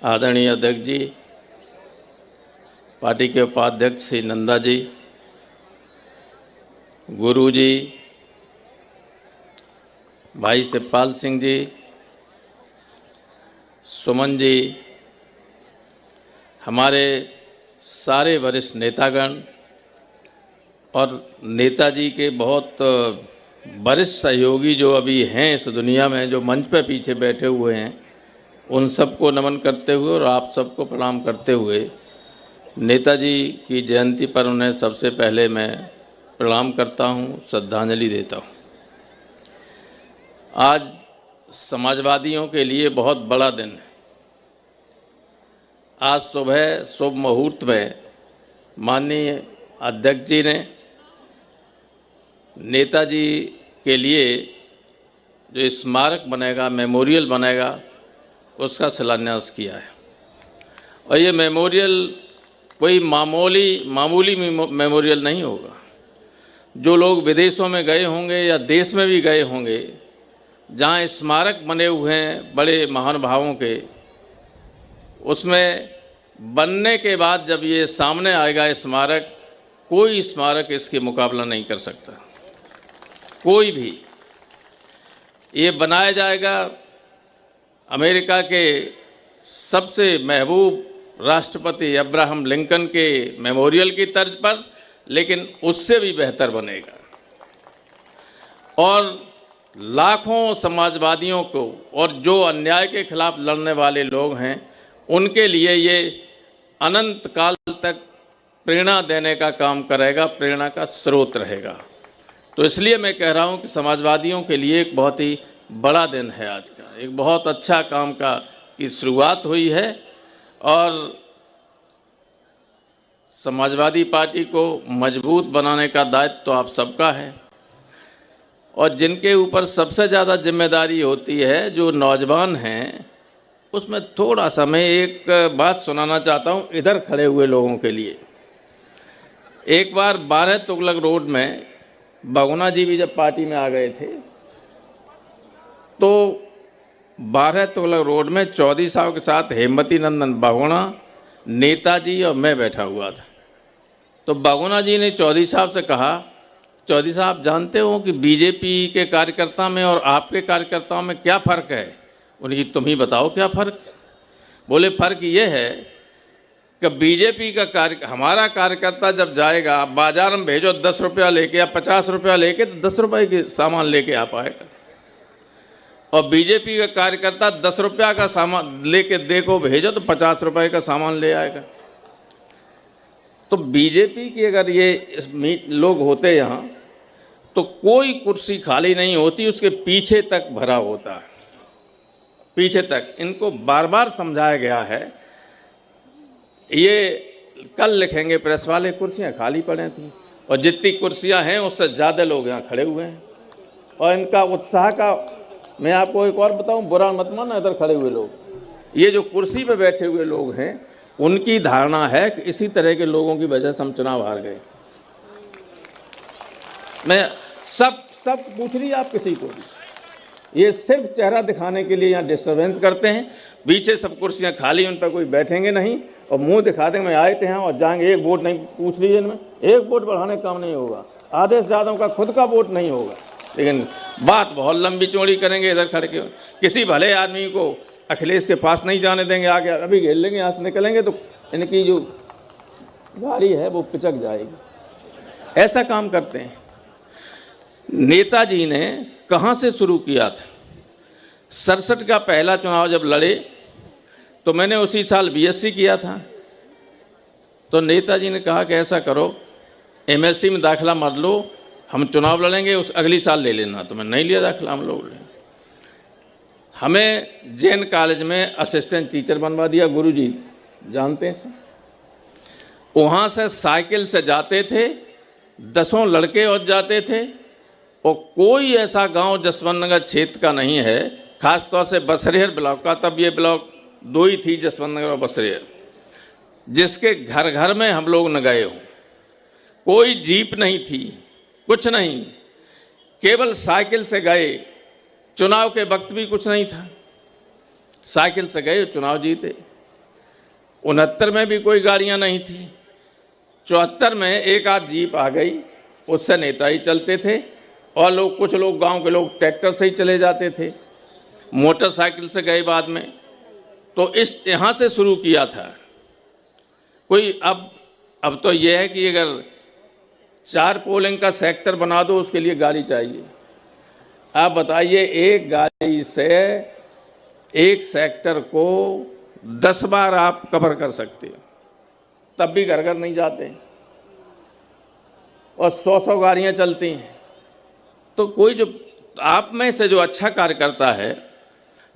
आदरणीय अध्यक्ष जी, पार्टी के उपाध्यक्ष श्री नंदा जी, गुरु जी, भाई शिवपाल सिंह जी, सुमन जी, हमारे सारे वरिष्ठ नेतागण और नेताजी के बहुत वरिष्ठ सहयोगी जो अभी हैं इस दुनिया में, जो मंच पे पीछे बैठे हुए हैं, उन सबको नमन करते हुए और आप सबको प्रणाम करते हुए नेताजी की जयंती पर उन्हें सबसे पहले मैं प्रणाम करता हूं, श्रद्धांजलि देता हूं। आज समाजवादियों के लिए बहुत बड़ा दिन है। आज सुबह शुभ मुहूर्त में माननीय अध्यक्ष जी ने नेताजी के लिए जो स्मारक बनेगा, मेमोरियल बनेगा, उसका शिलान्यास किया है। और ये मेमोरियल कोई मामूली मेमोरियल नहीं होगा। जो लोग विदेशों में गए होंगे या देश में भी गए होंगे, जहाँ स्मारक बने हुए हैं बड़े महानुभावों के, उसमें बनने के बाद जब ये सामने आएगा स्मारक, कोई स्मारक इसके मुकाबला नहीं कर सकता, कोई भी। ये बनाया जाएगा अमेरिका के सबसे महबूब राष्ट्रपति अब्राहम लिंकन के मेमोरियल की तर्ज पर, लेकिन उससे भी बेहतर बनेगा। और लाखों समाजवादियों को और जो अन्याय के खिलाफ लड़ने वाले लोग हैं, उनके लिए ये अनंत काल तक प्रेरणा देने का काम करेगा, प्रेरणा का स्रोत रहेगा। तो इसलिए मैं कह रहा हूं कि समाजवादियों के लिए एक बहुत ही बड़ा दिन है आज का। एक बहुत अच्छा काम की शुरुआत हुई है और समाजवादी पार्टी को मजबूत बनाने का दायित्व तो आप सबका है। और जिनके ऊपर सबसे ज़्यादा जिम्मेदारी होती है, जो नौजवान हैं, उसमें थोड़ा सा मैं एक बात सुनाना चाहता हूँ इधर खड़े हुए लोगों के लिए। एक बार 12 तुगलक रोड में भगोना जी भी जब पार्टी में आ गए थे, तो 12 तुगलक रोड में चौधरी साहब के साथ हेमवती नंदन भगोना, नेताजी और मैं बैठा हुआ था। तो भगोना जी ने चौधरी साहब से कहा, चौधरी साहब जानते हो कि बीजेपी के कार्यकर्ता में और आपके कार्यकर्ताओं में क्या फ़र्क है? उन्हें तुम ही बताओ क्या फ़र्क। बोले फ़र्क ये है कि बीजेपी का हमारा कार्यकर्ता जब जाएगा बाजार में, भेजो 10 रुपया लेके या 50 रुपया लेके, तो 10 रुपये के सामान लेके आ पाएगा। और बीजेपी का कार्यकर्ता 10 रुपया का सामान लेके देखो भेजो तो 50 रुपये का सामान ले आएगा। तो बीजेपी की अगर ये लोग होते यहाँ, तो कोई कुर्सी खाली नहीं होती, उसके पीछे तक भरा होता है, पीछे तक। इनको बार बार समझाया गया है। ये कल लिखेंगे प्रेस वाले, कुर्सियाँ खाली पड़े थी, और जितनी कुर्सियाँ हैं उससे ज़्यादा लोग यहाँ खड़े हुए हैं। और इनका उत्साह का मैं आपको एक और बताऊं, बुरा मत मानना, इधर खड़े हुए लोग, ये जो कुर्सी पे बैठे हुए लोग हैं, उनकी धारणा है कि इसी तरह के लोगों की वजह से हम चुनाव हार गए। मैं सब पूछ लीजिए आप किसी को भी, ये सिर्फ चेहरा दिखाने के लिए यहाँ डिस्टर्बेंस करते हैं। पीछे सब कुर्सियाँ खाली, उन पर कोई बैठेंगे नहीं और मुंह दिखा देंगे मैं आए थे यहाँ और जाएंगे। एक वोट नहीं, पूछ लीजिए इनमें, एक वोट बढ़ाने का काम नहीं होगा। आदेश यादव का खुद का वोट नहीं होगा, लेकिन बात बहुत लंबी चौड़ी करेंगे इधर खड़े के। किसी भले आदमी को अखिलेश के पास नहीं जाने देंगे, आगे अभी घेर लेंगे, यहाँ से निकलेंगे तो इनकी जो गाड़ी है वो पिचक जाएगी। ऐसा काम करते हैं। नेताजी ने कहाँ से शुरू किया था? 67 का पहला चुनाव जब लड़े तो मैंने उसी साल बीएससी किया था। तो नेताजी ने कहा कि ऐसा करो, एमएससी में दाखिला मत लो, हम चुनाव लड़ेंगे, उस अगली साल ले लेना। तो मैं नहीं लिया दाखिला, हम लोग ले। हमें जैन कॉलेज में असिस्टेंट टीचर बनवा दिया, गुरुजी जानते हैं। वहाँ से साइकिल से जाते थे, 10 लड़के और जाते थे। और कोई ऐसा गांव जसवंत नगर क्षेत्र का नहीं है, खासतौर से बसरेहर ब्लॉक का, तब ये ब्लॉक 2 ही थी, जसवंत नगर और बसरेहर, जिसके घर घर में हम लोग न गए हों। कोई जीप नहीं थी, कुछ नहीं, केवल साइकिल से गए। चुनाव के वक्त भी कुछ नहीं था, साइकिल से गए, चुनाव जीते। 69 में भी कोई गाड़ियां नहीं थी। 74 में एक आध जीप आ गई, उससे नेता ही चलते थे और लोग, कुछ लोग गांव के लोग ट्रैक्टर से ही चले जाते थे, मोटरसाइकिल से गए बाद में। तो इस यहाँ से शुरू किया था। कोई अब तो यह है कि अगर 4 पोलिंग का सेक्टर बना दो, उसके लिए गाड़ी चाहिए। आप बताइए, एक गाड़ी से एक सेक्टर को 10 बार आप कवर कर सकते हो, तब भी घर घर नहीं जाते और 100 गाड़ियां चलती हैं। तो कोई जो आप में से जो अच्छा कार्य करता है,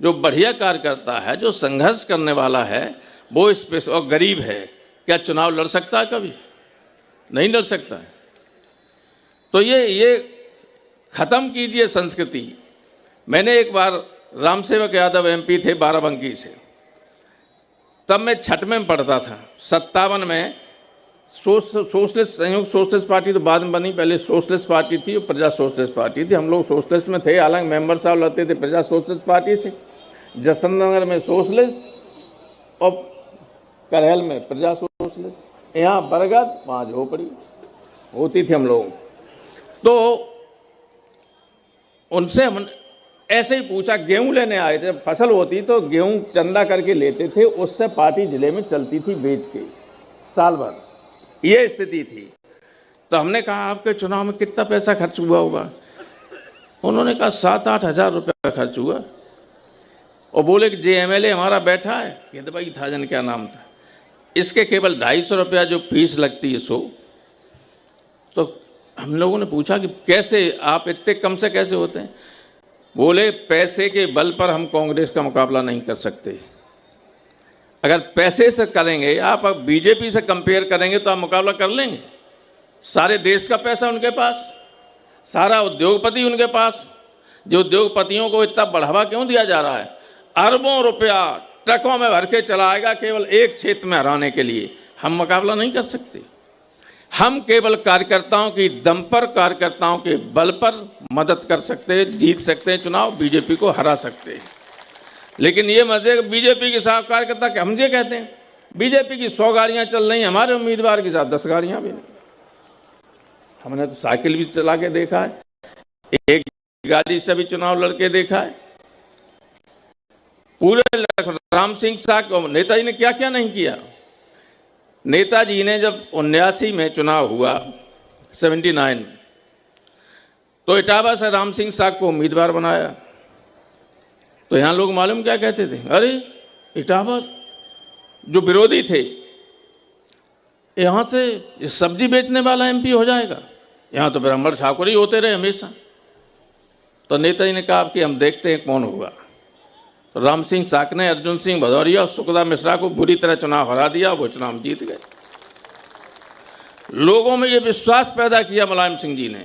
जो बढ़िया कार्य करता है, जो संघर्ष करने वाला है, वो इस पे और गरीब है, क्या चुनाव लड़ सकता है? कभी नहीं लड़ सकता है। तो ये खत्म कीजिए संस्कृति। मैंने एक बार रामसेवक यादव एमपी थे बाराबंकी से, तब मैं छठवें में पढ़ता था। 57 में सोशलिस्ट, संयुक्त सोशलिस्ट पार्टी तो बाद में बनी, पहले सोशलिस्ट पार्टी थी और प्रजा सोशलिस्ट पार्टी थी। हम लोग सोशलिस्ट में थे, हालांकि मेंबर साहब लगते थे, प्रजा सोशलिस्ट पार्टी थी। जसवंतनगर में सोशलिस्ट और करहल में प्रजा सोशलिस्ट, यहाँ बरगद, वहाँ झोपड़ी होती थी हम लोग। तो उनसे हम ऐसे ही पूछा, गेहूं लेने आए थे, फसल होती तो गेहूं चंदा करके लेते थे, उससे पार्टी जिले में चलती थी बेच के साल भर, ये स्थिति थी। तो हमने कहा आपके चुनाव में कितना पैसा खर्च हुआ होगा? उन्होंने कहा 7-8 हज़ार रुपया खर्च हुआ। और बोले कि JMLA हमारा बैठा है, कहते भाई था, जन क्या नाम था, इसके केवल 250 रुपया जो फीस लगती है सो। तो हम लोगों ने पूछा कि कैसे आप इतने कम से कैसे होते हैं? बोले पैसे के बल पर हम कांग्रेस का मुकाबला नहीं कर सकते। अगर पैसे से करेंगे, आप बीजेपी से कंपेयर करेंगे तो आप मुकाबला कर लेंगे। सारे देश का पैसा उनके पास, सारा उद्योगपति उनके पास। जो उद्योगपतियों को इतना बढ़ावा क्यों दिया जा रहा है? अरबों रुपया ट्रकों में भर के चलाएगा केवल एक क्षेत्र में हराने के लिए। हम मुकाबला नहीं कर सकते। हम केवल कार्यकर्ताओं की दम पर, कार्यकर्ताओं के बल पर मदद कर सकते हैं, जीत सकते हैं चुनाव, बीजेपी को हरा सकते हैं। लेकिन ये मजे बीजेपी के साथ कार्यकर्ता के हम ये कहते हैं, बीजेपी की 100 गाड़ियां चल रही हैं, हमारे उम्मीदवार के साथ 10 गाड़ियां भी नहीं। हमने तो साइकिल भी चला के देखा है, एक गाड़ी से भी चुनाव लड़के देखा है। पूरे राम सिंह साग को नेताजी ने क्या क्या नहीं किया। नेताजी ने जब 79 में चुनाव हुआ, 79, तो इटावा से राम सिंह साग को उम्मीदवार बनाया। तो यहाँ लोग मालूम क्या कहते थे? अरे इटावा जो विरोधी थे, यहाँ से सब्जी बेचने वाला MP हो जाएगा, यहाँ तो ब्राह्मण ठाकुर ही होते रहे हमेशा। तो नेताजी ने कहा कि हम देखते हैं कौन होगा। तो राम सिंह साक ने अर्जुन सिंह भदौरिया और सुखदा मिश्रा को बुरी तरह चुनाव हरा दिया, वो चुनाव जीत गए। लोगों में ये विश्वास पैदा किया मुलायम सिंह जी ने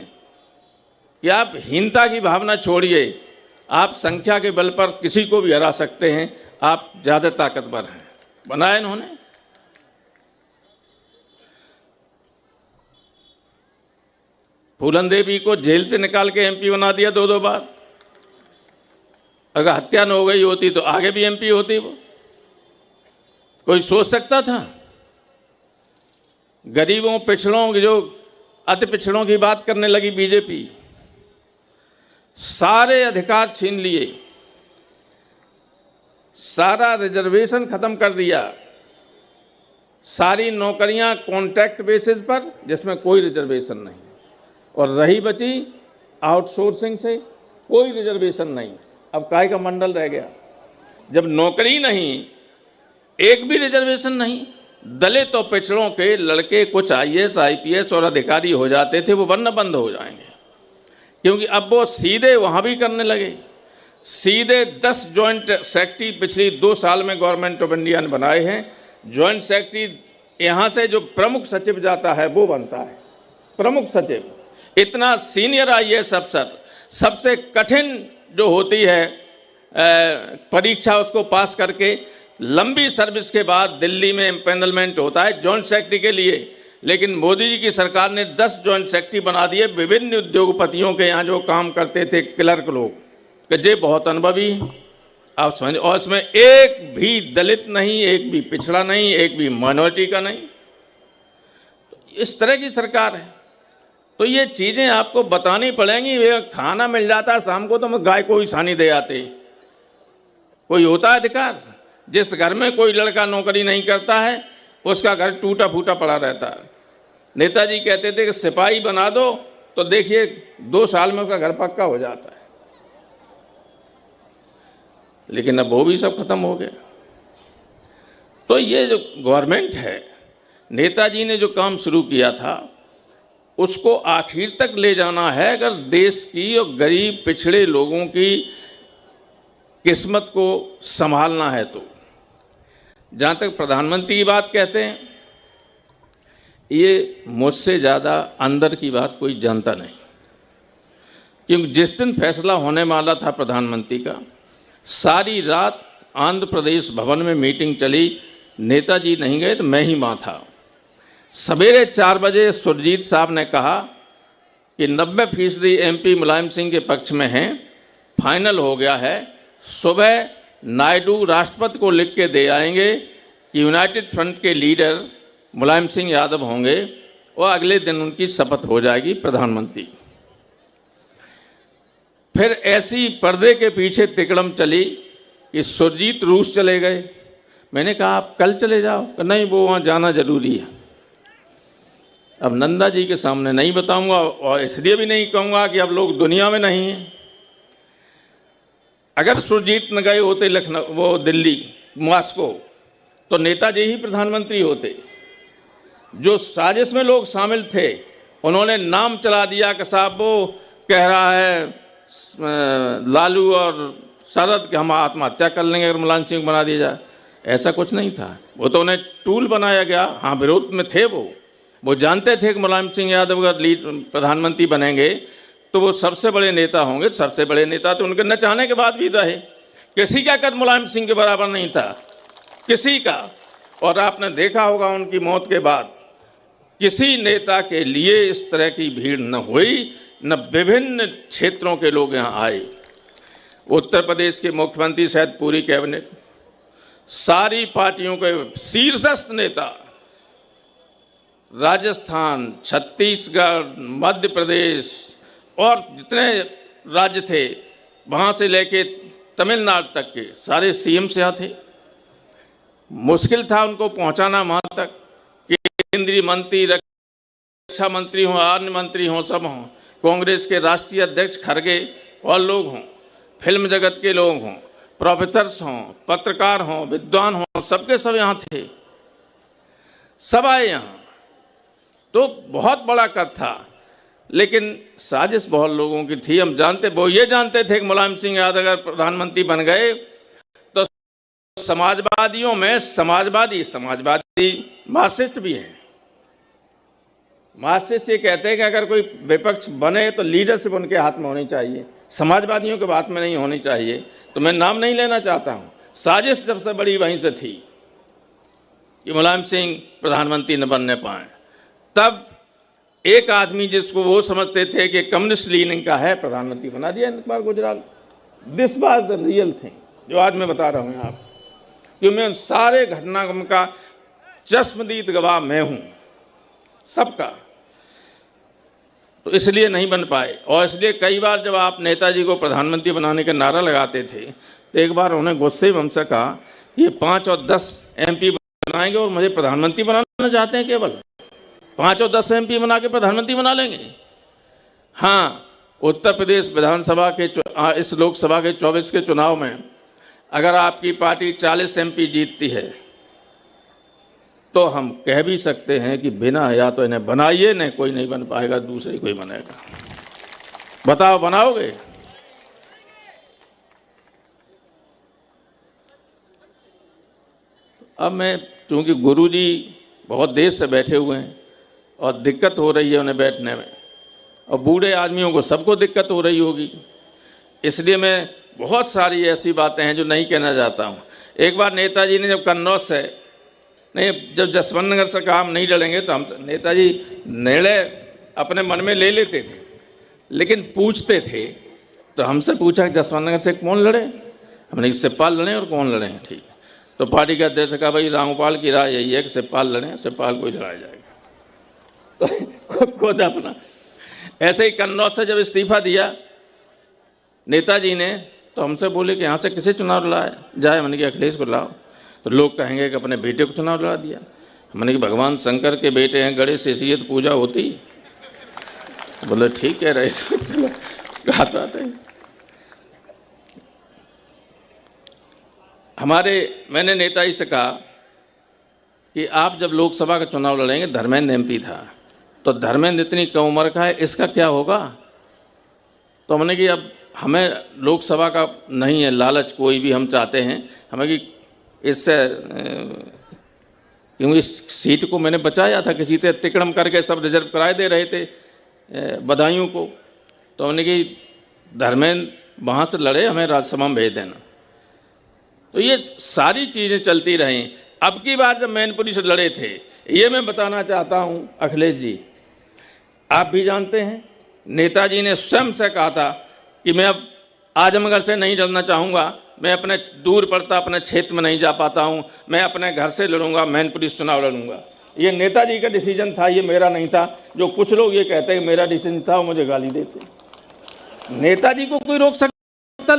कि आप हीनता की भावना छोड़िए, आप संख्या के बल पर किसी को भी हरा सकते हैं, आप ज्यादा ताकतवर हैं। बनाया इन्होंने। फूलन देवी को जेल से निकाल के MP बना दिया 2-2 बार। अगर हत्या न हो गई होती तो आगे भी MP होती वो। कोई सोच सकता था? गरीबों, पिछड़ों की, जो अति पिछड़ों की बात करने लगी बीजेपी, सारे अधिकार छीन लिए, सारा रिजर्वेशन खत्म कर दिया, सारी नौकरियां कॉन्ट्रैक्ट बेसिस पर जिसमें कोई रिजर्वेशन नहीं, और रही बची आउटसोर्सिंग से कोई रिजर्वेशन नहीं। अब काय का मंडल रह गया? जब नौकरी नहीं, एक भी रिजर्वेशन नहीं, दलित और पिछड़ों के लड़के कुछ IAS IPS और अधिकारी हो जाते थे, वो बनना बंद हो जाएंगे, क्योंकि अब वो सीधे वहां भी करने लगे। सीधे 10 जॉइंट सेक्रेटरी पिछली 2 साल में गवर्नमेंट ऑफ इंडिया ने बनाए हैं। जॉइंट सेक्रेटरी यहाँ से जो प्रमुख सचिव जाता है वो बनता है प्रमुख सचिव। इतना सीनियर IAS अफसर, सबसे कठिन जो होती है परीक्षा, उसको पास करके लंबी सर्विस के बाद दिल्ली में एम्पैनलमेंट होता है जॉइंट सेक्रेटरी के लिए। लेकिन मोदी जी की सरकार ने 10 जॉइंट सेक्रेटरी बना दिए। विभिन्न उद्योगपतियों के यहाँ जो काम करते थे क्लर्क लोग, कि जे बहुत अनुभवी, आप समझ, और इसमें एक भी दलित नहीं, एक भी पिछड़ा नहीं, एक भी माइनॉरिटी का नहीं। इस तरह की सरकार है। तो ये चीजें आपको बतानी पड़ेंगी। वे खाना मिल जाता है शाम को तो हम गाय को ही सानी दे आते। कोई होता है अधिकार? जिस घर में कोई लड़का नौकरी नहीं करता है उसका घर टूटा फूटा पड़ा रहता है। नेताजी कहते थे कि सिपाही बना दो तो देखिए 2 साल में उसका घर पक्का हो जाता है। लेकिन अब वो भी सब खत्म हो गया। तो ये जो गवर्नमेंट है, नेताजी ने जो काम शुरू किया था उसको आखिर तक ले जाना है अगर देश की और गरीब पिछड़े लोगों की किस्मत को संभालना है तो। जहाँ तक प्रधानमंत्री की बात कहते हैं, ये मुझसे ज़्यादा अंदर की बात कोई जानता नहीं, क्योंकि जिस दिन फैसला होने वाला था प्रधानमंत्री का, सारी रात आंध्र प्रदेश भवन में मीटिंग चली। नेताजी नहीं गए तो मैं ही वहाँ था। सवेरे 4 बजे सुरजीत साहब ने कहा कि 90% MP मुलायम सिंह के पक्ष में हैं, फाइनल हो गया है। सुबह नायडू राष्ट्रपति को लिख के दे आएंगे कि यूनाइटेड फ्रंट के लीडर मुलायम सिंह यादव होंगे और अगले दिन उनकी शपथ हो जाएगी प्रधानमंत्री। फिर ऐसी पर्दे के पीछे तिकड़म चली कि सुरजीत रूस चले गए। मैंने कहा आप कल चले जाओ, नहीं वो वहाँ जाना जरूरी है। अब नंदा जी के सामने नहीं बताऊंगा और इसलिए भी नहीं कहूँगा कि अब लोग दुनिया में नहीं हैं। अगर सुरजीत न गए होते लखनऊ, वो दिल्ली, मॉस्को, तो नेताजी ही प्रधानमंत्री होते। जो साजिश में लोग शामिल थे उन्होंने नाम चला दिया कि साहब वो कह रहा है लालू और शरद कि हम आत्महत्या कर लेंगे अगर मुलायम सिंह बना दिया जाए। ऐसा कुछ नहीं था, वो तो उन्हें टूल बनाया गया। हाँ, विरोध में थे वो जानते थे कि मुलायम सिंह यादव अगर प्रधानमंत्री बनेंगे तो वो सबसे बड़े नेता होंगे। सबसे बड़े नेता तो उनके न चाहने के बाद भी रहे। किसी का कद मुलायम सिंह के बराबर नहीं था, किसी का। और आपने देखा होगा उनकी मौत के बाद किसी नेता के लिए इस तरह की भीड़ न हुई, न विभिन्न क्षेत्रों के लोग यहाँ आए। उत्तर प्रदेश के मुख्यमंत्री सहित पूरी कैबिनेट, सारी पार्टियों के शीर्षस्थ नेता, राजस्थान, छत्तीसगढ़, मध्य प्रदेश और जितने राज्य थे वहाँ से लेके तमिलनाडु तक के सारे CM से यहाँ थे। मुश्किल था उनको पहुँचाना वहाँ तक। केंद्रीय मंत्री, रक्षा मंत्री हों, अन्य मंत्री हों, सब हों, कांग्रेस के राष्ट्रीय अध्यक्ष खड़गे और लोग हों, फिल्म जगत के लोग हों, प्रोफेसर्स हों, पत्रकार हों, विद्वान हों, सबके सब यहाँ थे, सब आए यहाँ। तो बहुत बड़ा कद था, लेकिन साजिश बहुत लोगों की थी। हम जानते, वो ये जानते थे कि मुलायम सिंह यादव अगर प्रधानमंत्री बन गए तो समाजवादियों में समाजवादी मार्क्सिस्ट भी हैं। मार्क्सिस्ट ये कहते हैं कि अगर कोई विपक्ष बने तो लीडरशिप उनके हाथ में होनी चाहिए, समाजवादियों के हाथ में नहीं होनी चाहिए। तो मैं नाम नहीं लेना चाहता हूँ। साजिश सबसे बड़ी वहीं से थी कि मुलायम सिंह प्रधानमंत्री न बनने पाए। तब एक आदमी जिसको वो समझते थे कि कम्युनिस्ट लीनिंग का है, प्रधानमंत्री बना दिया Iqbal Gujral. This was the real thing जो आज मैं बता रहा हूँ आप, क्योंकि मैं सारे घटनाक्रम का चश्मदीद गवाह मैं हूँ, सबका। तो इसलिए नहीं बन पाए। और इसलिए कई बार जब आप नेताजी को प्रधानमंत्री बनाने का नारा लगाते थे तो एक बार उन्हें गुस्से में हमसे कहा ये 5 और 10 MP बनाएंगे और मुझे प्रधानमंत्री बनाना चाहते हैं। केवल 5 और 10 MP बना के प्रधानमंत्री बना लेंगे। हाँ, उत्तर प्रदेश विधानसभा के इस लोकसभा के 24 के चुनाव में अगर आपकी पार्टी 40 MP जीतती है तो हम कह भी सकते हैं कि बिना या तो इन्हें बनाइए, न कोई नहीं बन पाएगा, दूसरे कोई बनेगा। बताओ, बनाओगे? अब मैं, चूंकि गुरुजी बहुत देर से बैठे हुए हैं और दिक्कत हो रही है उन्हें बैठने में, और बूढ़े आदमियों को सबको दिक्कत हो रही होगी, इसलिए मैं बहुत सारी ऐसी बातें हैं जो नहीं कहना चाहता हूँ। एक बार नेताजी ने जब कन्नौज से जब जसवंत नगर से कहा हम नहीं लड़ेंगे, तो हम नेताजी निर्णय अपने मन में ले लेते थे, लेकिन पूछते थे। तो हमसे पूछा जसवंत नगर से कौन लड़े? हमने कि शिवपाल लड़ें और कौन लड़ें, ठीक है। तो पार्टी के अध्यक्ष ने कहा भाई रामगोपाल की राय यही है कि शिवपाल लड़ें, शिवपाल को ही लड़ाया जाएगा। तो खुद अपना ऐसे ही कन्नौज से जब इस्तीफा दिया नेताजी ने, तो हमसे बोले कि यहाँ से किसे चुनाव लड़ाया जाए। मैंने कहा अखिलेश को लाओ। तो लोग कहेंगे कि अपने बेटे को चुनाव लड़ा दिया। मैंने कि भगवान शंकर के बेटे हैं, गणेश ऐसी तो पूजा होती। बोले ठीक कह रहे, बात है। मैंने नेताजी से कहा कि आप जब लोकसभा का चुनाव लड़ेंगे, धर्मेंद्र एमपी था, तो धर्मेंद्र इतनी कम उम्र का है, इसका क्या होगा। तो हमने कि अब हमें लोकसभा का नहीं है लालच, कोई भी हम चाहते हैं हमें कि इससे, क्योंकि सीट को मैंने बचाया था, किसी से तिकड़म करके सब रिजर्व कराए दे रहे थे बदायूं को। तो हमने कि धर्मेंद्र वहाँ से लड़े, हमें राज्यसभा में भेज देना। तो ये सारी चीज़ें चलती रहीं। अब की बार जब मैनपुरी से लड़े थे, ये मैं बताना चाहता हूँ अखिलेश जी, आप भी जानते हैं नेताजी ने स्वयं से कहा था कि मैं अब आजमगढ़ से नहीं लड़ना चाहूँगा, मैं अपने दूर पड़ता अपने क्षेत्र में नहीं जा पाता हूँ, मैं अपने घर से लड़ूंगा, मैनपुरी से चुनाव लड़ूंगा। ये नेताजी का डिसीजन था, ये मेरा नहीं था। जो कुछ लोग ये कहते हैं मेरा डिसीजन था, वो मुझे गाली देते। नेताजी को कोई रोक सकता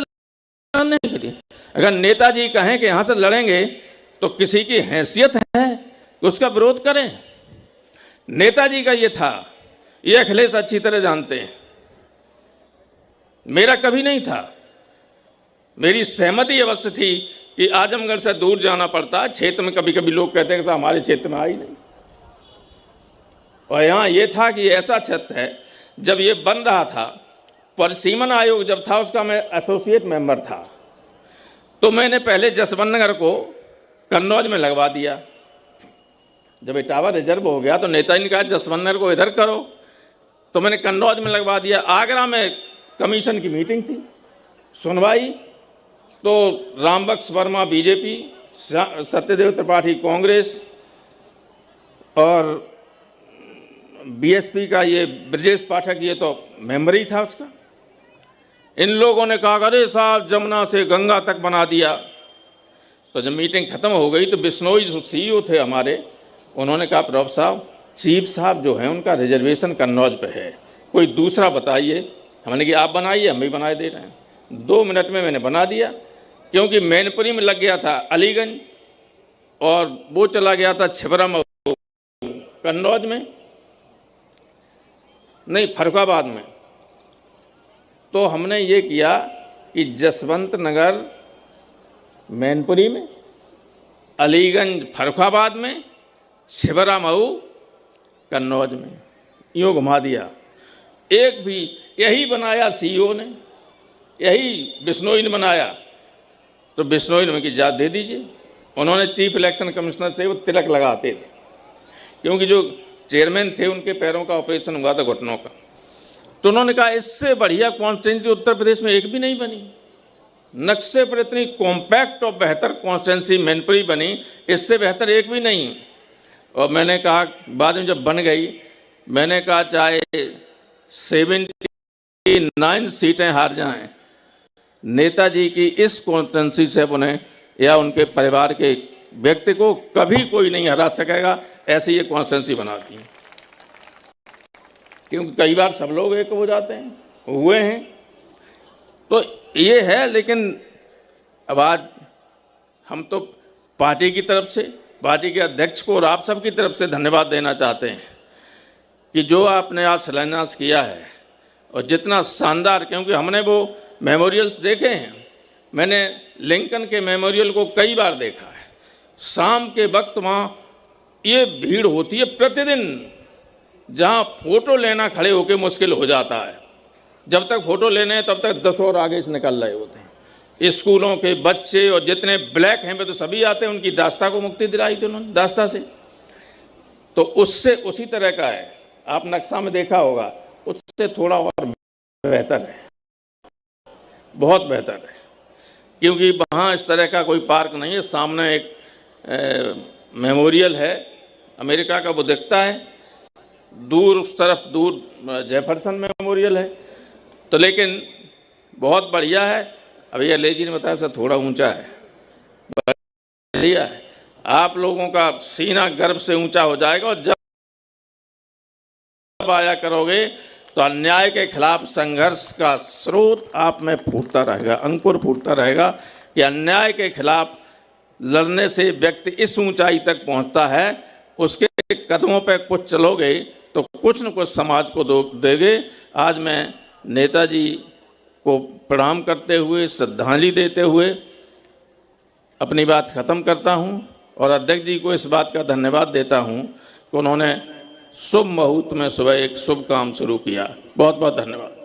नहीं के लिए। अगर नेताजी कहें कि यहाँ से लड़ेंगे तो किसी की हैसियत है कि उसका विरोध करें। नेताजी का ये था, ये अखिलेश अच्छी तरह जानते हैं। मेरा कभी नहीं था। मेरी सहमति अवश्य थी कि आजमगढ़ से दूर जाना पड़ता। क्षेत्र में कभी कभी लोग कहते हैं कि हमारे क्षेत्र में आई नहीं, और यहाँ ये था कि ऐसा क्षेत्र है, जब ये बन रहा था, परिसीमन आयोग जब था उसका मैं एसोसिएट मेंबर था, तो मैंने पहले जसवंत नगर को कन्नौज में लगवा दिया। जब इटावा रिजर्व हो गया तो नेताजी ने कहा जसवंत नगर को इधर करो, तो मैंने कन्नौज में लगवा दिया। आगरा में कमीशन की मीटिंग थी, सुनवाई, तो रामबख्श वर्मा बीजेपी, सत्यदेव त्रिपाठी कांग्रेस और बीएसपी का ये ब्रजेश पाठक, ये तो मेंबर ही था उसका। इन लोगों ने कहा अरे साहब जमुना से गंगा तक बना दिया। तो जब मीटिंग खत्म हो गई तो बिश्नोई जो सीईओ थे हमारे, उन्होंने कहा प्रभु साहब, चीफ साहब जो है उनका रिजर्वेशन कन्नौज पे है, कोई दूसरा बताइए। हमने कि आप बनाइए, हम भी बनाए दे रहे हैं। 2 मिनट में मैंने बना दिया, क्योंकि मैनपुरी में लग गया था अलीगंज और वो चला गया था छिबरामऊ कन्नौज में, नहीं फर्रुखाबाद में। तो हमने ये किया कि जसवंत नगर मैनपुरी में, अलीगंज फर्रुखाबाद में, छिबरामऊ कन्नौज में, यूँ घुमा दिया। एक भी यही बनाया सीईओ ने, यही बिश्नोई ने बनाया। तो बिश्नोई ने की इजाज़त दे दीजिए। उन्होंने चीफ इलेक्शन कमिश्नर थे, वो तिलक लगाते थे, क्योंकि जो चेयरमैन थे उनके पैरों का ऑपरेशन हुआ था, घुटनों का। तो उन्होंने कहा इससे बढ़िया कॉन्स्टिट्यूंसी उत्तर प्रदेश में एक भी नहीं बनी। नक्शे पर इतनी कॉम्पैक्ट और बेहतर कॉन्स्टिट्यूंसी मैनपुरी बनी, इससे बेहतर एक भी नहीं। और मैंने कहा बाद में जब बन गई, मैंने कहा चाहे 79 सीटें हार जाएं, नेताजी की इस कॉन्स्टिट्यूंसी से उन्हें या उनके परिवार के व्यक्ति को कभी कोई नहीं हरा सकेगा। ऐसी ये कॉन्स्टिट्यूंसी बनाती है, क्योंकि कई बार सब लोग एक हो जाते हैं, हुए हैं। तो ये है। लेकिन अब आज हम तो पार्टी की तरफ से, पार्टी के अध्यक्ष को और आप सबकी तरफ से धन्यवाद देना चाहते हैं कि जो आपने आज शिलान्यास किया है, और जितना शानदार, क्योंकि हमने वो मेमोरियल्स देखे हैं। मैंने लिंकन के मेमोरियल को कई बार देखा है। शाम के वक्त वहाँ ये भीड़ होती है प्रतिदिन, जहाँ फोटो लेना खड़े होकर मुश्किल हो जाता है। जब तक फोटो लेने हैं तब तक 10 और आगे से निकल रहे होते हैं। स्कूलों के बच्चे और जितने ब्लैक हैं वे तो सभी आते हैं। उनकी दास्ता को मुक्ति दिलाई थी उन्होंने, दास्ता से। तो उससे उसी तरह का है, आप नक्शा में देखा होगा, उससे थोड़ा और बेहतर है, बहुत बेहतर है, क्योंकि वहाँ इस तरह का कोई पार्क नहीं है। सामने एक मेमोरियल है अमेरिका का, वो दिखता है दूर, उस तरफ दूर जेफरसन मेमोरियल है। तो लेकिन बहुत बढ़िया है। अभी अले जी ने बताया उससे थोड़ा ऊंचा है, बढ़िया है। आप लोगों का सीना गर्व से ऊंचा हो जाएगा और जब आया करोगे तो अन्याय के खिलाफ संघर्ष का स्रोत आप में फूटता रहेगा, अंकुर फूटता रहेगा कि अन्याय के खिलाफ लड़ने से व्यक्ति इस ऊंचाई तक पहुंचता है। उसके कदमों पे कुछ चलोगे तो कुछ न कुछ समाज को देगे। आज मैं नेताजी को प्रणाम करते हुए, श्रद्धांजलि देते हुए अपनी बात खत्म करता हूं और अध्यक्ष जी को इस बात का धन्यवाद देता हूं कि उन्होंने शुभ मुहूर्त में सुबह एक शुभ काम शुरू किया। बहुत बहुत धन्यवाद।